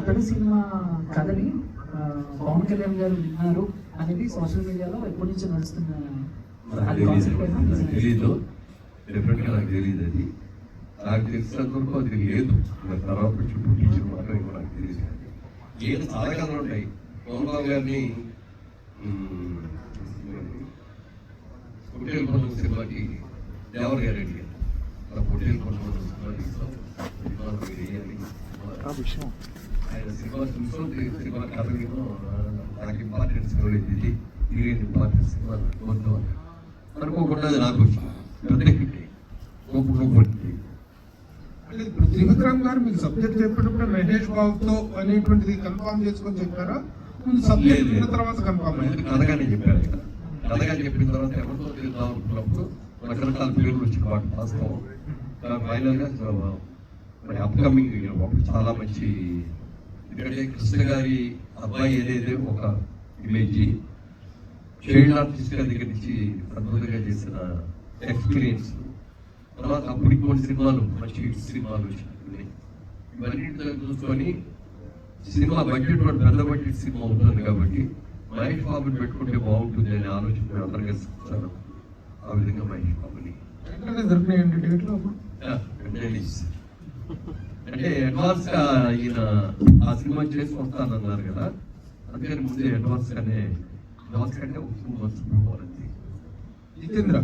అతడి సినిమా కథని పవన్ కళ్యాణ్ గారు విన్నారు అనేది సోషల్ మీడియాలో ఎప్పటి నుంచి నడుస్తున్న తెలీదు, డెఫినెట్గా నాకు తెలియదు. అది నాకు తెలిసినంత వరకు అది లేదు. తర్వాత టీచర్ మాత్రం నాకు తెలియదు. ఏదో చాలా కథలు ఉంటాయి. పవన్ బాబు గారిని పొట్టేలు పనుల సినిమాకి దేవర్ గారు అడిగారు, పొట్టేలు పనుల సినిమాకి ఆయన సినిమా చూసుకుంటే సినిమా కథ నాకు ఇంపార్టెన్స్ ఇవ్వలేదు. ఇది ఇంపార్టెన్స్ సినిమా వద్దు అనుకోకుండా అది నాకు వచ్చింది. అంటే ఇప్పుడు త్రివిక్రమ్ గారు మీకు సబ్జెక్ట్ చెప్పినప్పుడు మహేష్ బాబుతో అనేటువంటిది కన్ఫర్మ్ చేసుకొని చెప్పారా? ముందు సబ్జెక్ట్ విన్న తర్వాత కన్ఫర్మ్ అయ్యారు? కథగానే చెప్పారు. కథగా చెప్పిన తర్వాత ఎవరితో తిరుగుదాం అనుకున్నప్పుడు రకరకాల పేర్లు వచ్చిన వాటి వాస్తవం. ఫైనల్ గా మరి అప్కమింగ్ చాలా మంచి, ఎందుకంటే కృష్ణ గారి అబ్బాయి ఏదైతే ఒక ఇమేజ్ చైల్డ్ ఆర్టిస్ట్ గారి దగ్గర నుంచి అద్భుతంగా చేసిన ఎక్స్పీరియన్స్, తర్వాత అప్పుడు కొన్ని సినిమాలు మంచి సినిమాలు వచ్చినాయి. ఇవన్నీ చూసుకొని సినిమా బడ్జెట్ పెద్ద బడ్జెట్ సినిమా ఉంటుంది కాబట్టి మహేష్ బాబుని పెట్టుకుంటే బాగుంటుంది అనే ఆలోచన అందరూ కలిసి ఆ విధంగా మహేష్ బాబుని అంటే అడ్వాన్స్ గా ఈయన ఆ సినిమా చేసి వస్తానన్నారు కదా, అందుకని ముందే అడ్వాన్స్ గానే, అడ్వాన్స్ కంటే ఒక 2 months పోవాలండి. జితేంద్ర